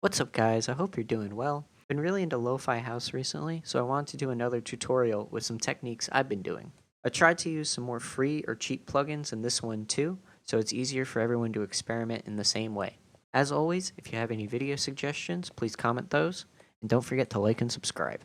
What's up guys, I hope you're doing well. Been really into Lo-Fi house recently, so I wanted to do another tutorial with some techniques I've been doing. I tried to use some more free or cheap plugins in this one too, so it's easier for everyone to experiment in the same way. As always, if you have any video suggestions, please comment those, and don't forget to like and subscribe.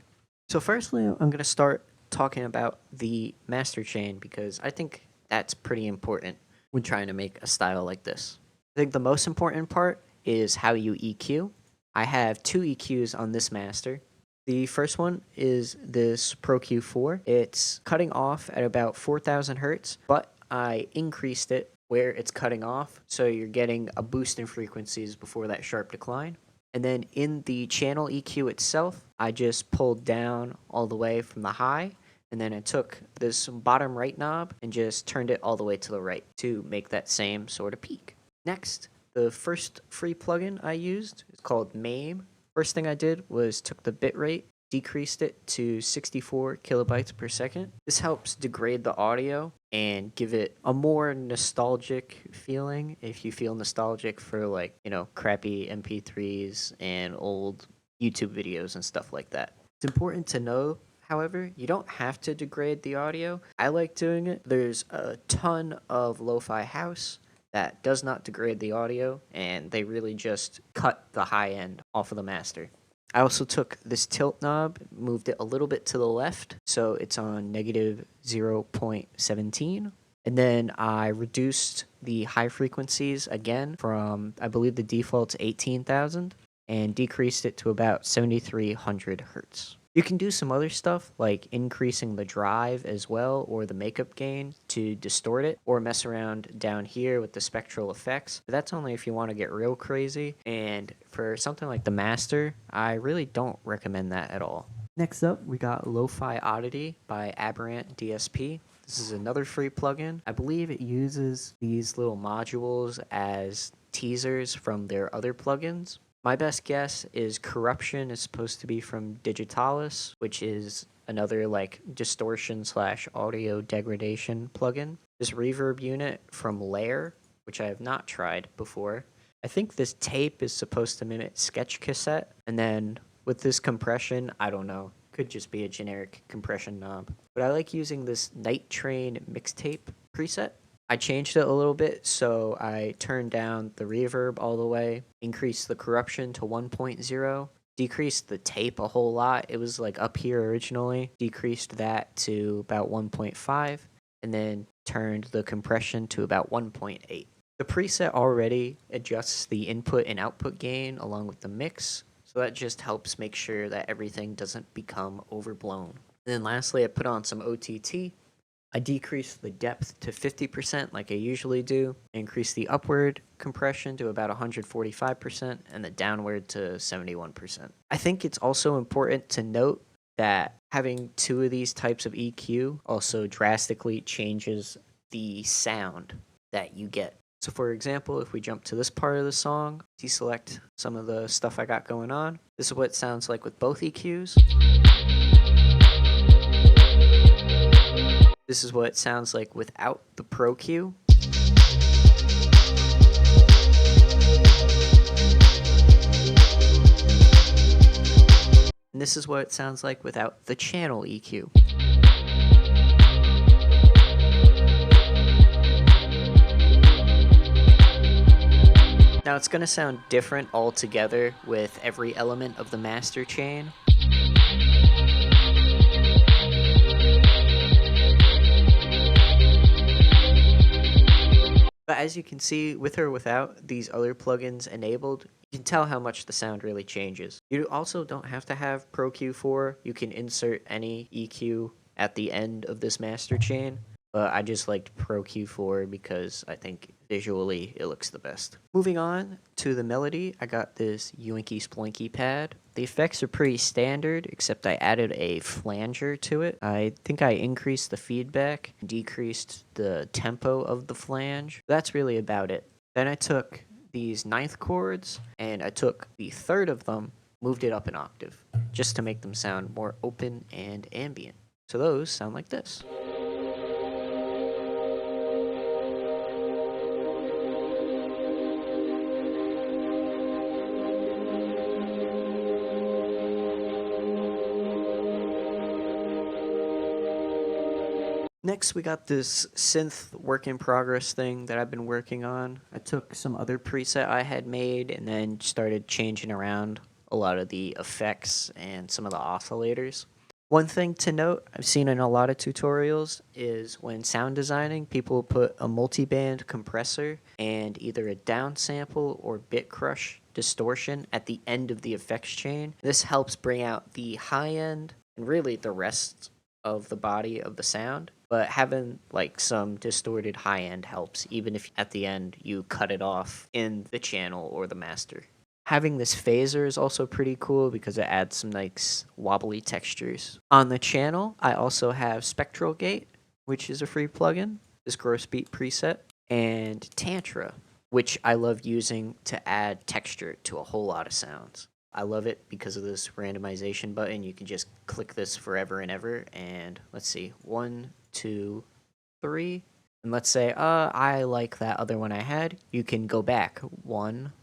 So firstly, I'm going to start talking about the master chain because I think that's pretty important when trying to make a style like this. I think the most important part is how you EQ. I have two EQs on this master. The first one is this Pro Q4. It's cutting off at about 4,000 hertz, but I increased it where it's cutting off, so you're getting a boost in frequencies before that sharp decline. And then in the channel EQ itself, I just pulled down all the way from the high, and then I took this bottom right knob and just turned it all the way to the right to make that same sort of peak. Next, the first free plugin I used is called MAME. First thing I did was took the bitrate, decreased it to 64 kilobytes per second. This helps degrade the audio and give it a more nostalgic feeling if you feel nostalgic for crappy MP3s and old YouTube videos and stuff like that. It's important to know, however, you don't have to degrade the audio. I like doing it. There's a ton of lo-fi house that does not degrade the audio, and they really just cut the high end off of the master. I also took this tilt knob, moved it a little bit to the left, so it's on negative 0.17. And then I reduced the high frequencies again from, I believe the default's 18,000, and decreased it to about 7,300 hertz. You can do some other stuff like increasing the drive as well, or the makeup gain to distort it, or mess around down here with the spectral effects. But that's only if you want to get real crazy, and for something like the master, I really don't recommend that at all. Next up, we got Lo-Fi Oddity by Aberrant DSP. This is another free plugin. I believe it uses these little modules as teasers from their other plugins. My best guess is Corruption is supposed to be from Digitalis, which is another distortion / audio degradation plugin. This reverb unit from Layer, which I have not tried before. I think this tape is supposed to mimic Sketch Cassette, and then with this compression, I don't know. Could just be a generic compression knob. But I like using this Night Train mixtape preset. I changed it a little bit, so I turned down the reverb all the way, increased the corruption to 1.0, decreased the tape a whole lot. It was up here originally, decreased that to about 1.5, and then turned the compression to about 1.8. The preset already adjusts the input and output gain along with the mix, so that just helps make sure that everything doesn't become overblown. And then lastly, I put on some OTT. I decreased the depth to 50% like I usually do, increased the upward compression to about 145%, and the downward to 71%. I think it's also important to note that having two of these types of EQ also drastically changes the sound that you get. So for example, if we jump to this part of the song, deselect some of the stuff I got going on, this is what it sounds like with both EQs. This is what it sounds like without the Pro Q. And this is what it sounds like without the channel EQ. Now it's going to sound different altogether with every element of the master chain. But as you can see, with or without these other plugins enabled, you can tell how much the sound really changes. You also don't have to have Pro Q4. You can insert any EQ at the end of this master chain. But I just liked Pro Q4 because I think visually it looks the best. Moving on to the melody, I got this Yoinky Sploinky pad. The effects are pretty standard, except I added a flanger to it. I think I increased the feedback, decreased the tempo of the flange. That's really about it. Then I took these ninth chords, and I took the third of them, moved it up an octave, just to make them sound more open and ambient. So those sound like this. Next, we got this synth work in progress thing that I've been working on. I took some other preset I had made and then started changing around a lot of the effects and some of the oscillators. One thing to note I've seen in a lot of tutorials is when sound designing, people put a multiband compressor and either a downsample or bit crush distortion at the end of the effects chain. This helps bring out the high end and really the rest of the body of the sound, but having like some distorted high end helps, even if at the end you cut it off in the channel or the master. Having this phaser is also pretty cool because it adds some nice wobbly textures. On the channel, I also have Spectral Gate, which is a free plugin, this gross beat preset, and Tantra, which I love using to add texture to a whole lot of sounds. I love it because of this randomization button. You can just click this forever and ever. And let's see, 1, 2, 3. And let's say, I like that other one I had. You can go back 1,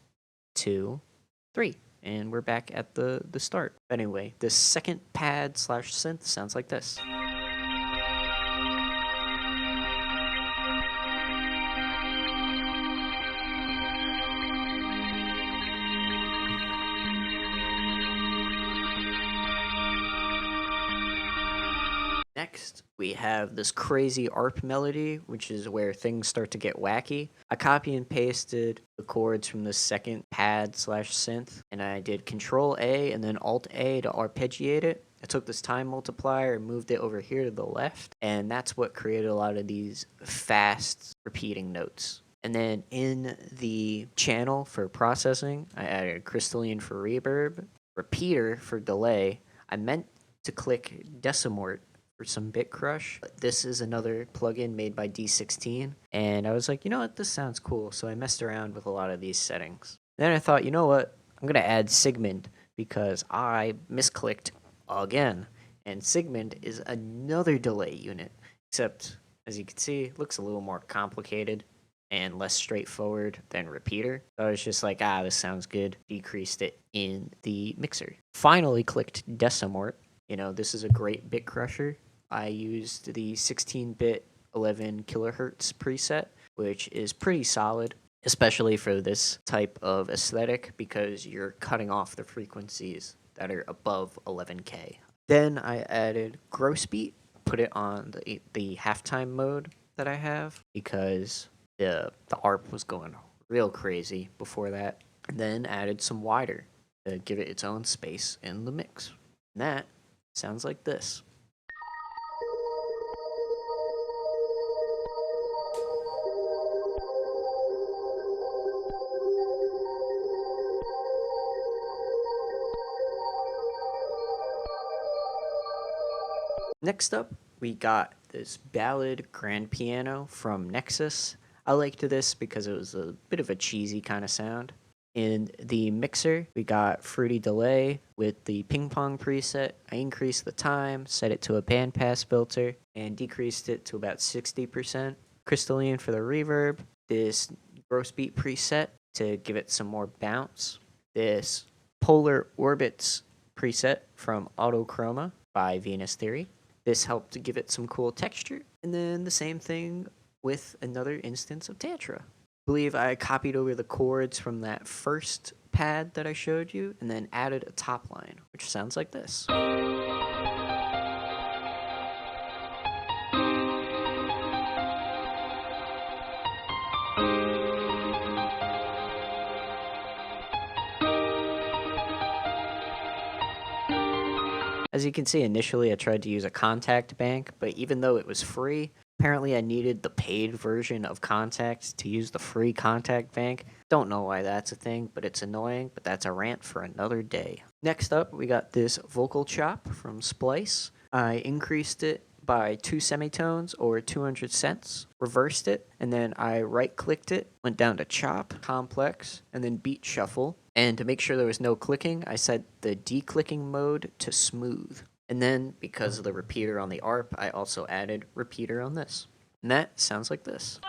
2, 3. And we're back at the start. Anyway, this second pad slash synth sounds like this. Next, we have this crazy ARP melody, which is where things start to get wacky. I copy and pasted the chords from the second pad slash synth, and I did Control A and then Alt A to arpeggiate it. I took this time multiplier and moved it over here to the left, and that's what created a lot of these fast repeating notes. And then in the channel for processing, I added crystalline for reverb, repeater for delay. I meant to click decimort for some bit crush. This is another plugin made by D16, and I was like, you know what, this sounds cool. So I messed around with a lot of these settings. Then I thought, you know what, I'm gonna add Sigmund because I misclicked again. And Sigmund is another delay unit, except as you can see, it looks a little more complicated and less straightforward than repeater. So I was just like, this sounds good. Decreased it in the mixer. Finally clicked decimort. You know, this is a great bit crusher. I used the 16-bit 11 kilohertz preset, which is pretty solid, especially for this type of aesthetic because you're cutting off the frequencies that are above 11K. Then I added gross beat, put it on the halftime mode that I have because the ARP was going real crazy before that. And then added some wider to give it its own space in the mix. And that sounds like this. Next up, we got this ballad grand piano from Nexus. I liked this because it was a bit of a cheesy kind of sound. In the mixer, we got Fruity Delay with the ping pong preset. I increased the time, set it to a bandpass filter, and decreased it to about 60%. Crystalline for the reverb. This gross beat preset to give it some more bounce. This Polar Orbits preset from Autochroma by Venus Theory. This helped to give it some cool texture. And then the same thing with another instance of Tantra. I believe I copied over the chords from that first pad that I showed you and then added a top line, which sounds like this. As you can see, initially I tried to use a contact bank, but even though it was free, apparently I needed the paid version of Contact to use the free contact bank. Don't know why that's a thing, but it's annoying, but that's a rant for another day. Next up, we got this vocal chop from Splice. I increased it by 2 semitones or 200 cents, reversed it, and then I right-clicked it, went down to chop, complex, and then beat shuffle. And to make sure there was no clicking, I set the declicking mode to smooth. And then, because of the repeater on the ARP, I also added repeater on this. And that sounds like this.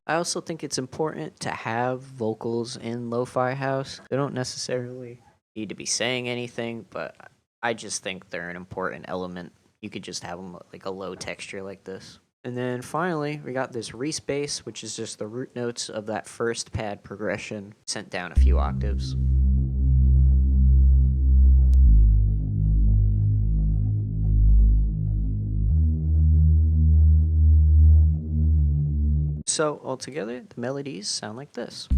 I also think it's important to have vocals in Lo-Fi House. They don't necessarily need to be saying anything, but I just think they're an important element. You could just have them like a low texture like this. And then finally, we got this Reese bass, which is just the root notes of that first pad progression sent down a few octaves. So altogether, the melodies sound like this.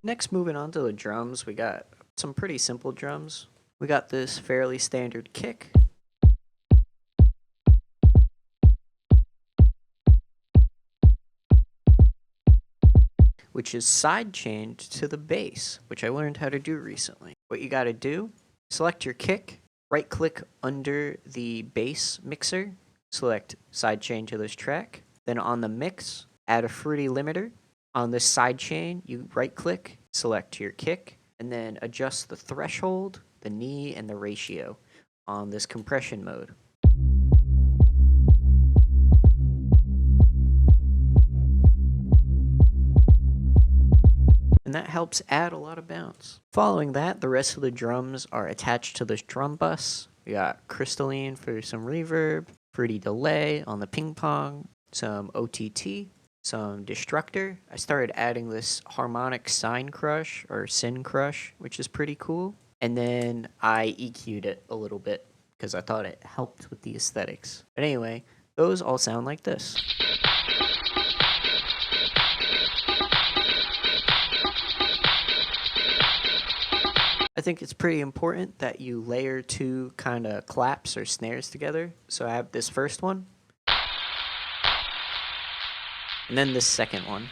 Next, moving on to the drums, we got some pretty simple drums. We got this fairly standard kick, which is side chained to the bass, which I learned how to do recently. What you gotta do, select your kick, right click under the bass mixer, select side chain to this track. Then on the mix, add a fruity limiter. On this side chain, you right click, select your kick, and then adjust the threshold, the knee, and the ratio on this compression mode. And that helps add a lot of bounce. Following that, the rest of the drums are attached to this drum bus. We got crystalline for some reverb, fruity delay on the ping pong, some OTT, some destructor. I started adding this harmonic sine crush or sin crush, which is pretty cool. And then I EQ'd it a little bit because I thought it helped with the aesthetics. But anyway, those all sound like this. I think it's pretty important that you layer two kind of claps or snares together. So I have this first one, and then this second one.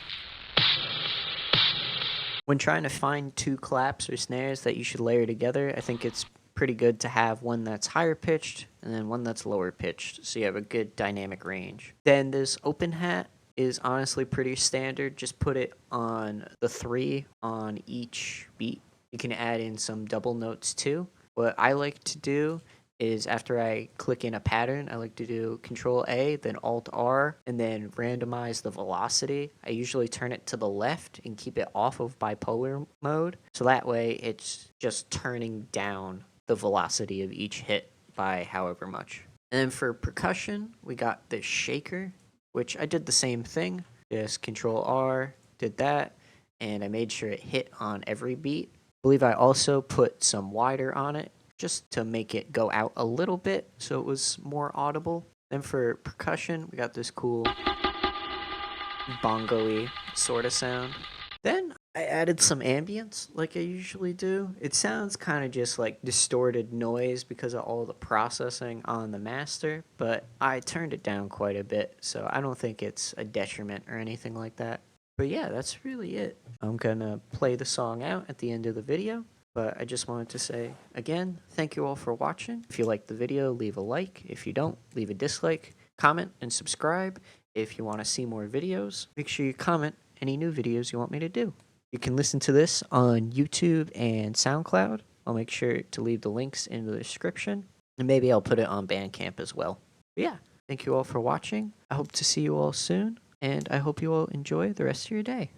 When trying to find two claps or snares that you should layer together, I think it's pretty good to have one that's higher pitched and then one that's lower pitched, so you have a good dynamic range. Then this open hat is honestly pretty standard. Just put it on the 3 on each beat. You can add in some double notes too. What I like to do is after I click in a pattern, I like to do Control A, then Alt R, and then randomize the velocity. I usually turn it to the left and keep it off of bipolar mode. So that way it's just turning down the velocity of each hit by however much. And then for percussion, we got this shaker, which I did the same thing. Just Control R, did that, and I made sure it hit on every beat. I believe I also put some wider on it just to make it go out a little bit so it was more audible. Then for percussion, we got this cool bongo-y sort of sound. Then I added some ambience like I usually do. It sounds kind of just like distorted noise because of all the processing on the master, but I turned it down quite a bit, so I don't think it's a detriment or anything like that. But yeah, that's really it. I'm gonna play the song out at the end of the video, but I just wanted to say, again, thank you all for watching. If you liked the video, leave a like. If you don't, leave a dislike. Comment and subscribe. If you want to see more videos, make sure you comment any new videos you want me to do. You can listen to this on YouTube and SoundCloud. I'll make sure to leave the links in the description, and maybe I'll put it on Bandcamp as well. But yeah, thank you all for watching. I hope to see you all soon, and I hope you all enjoy the rest of your day.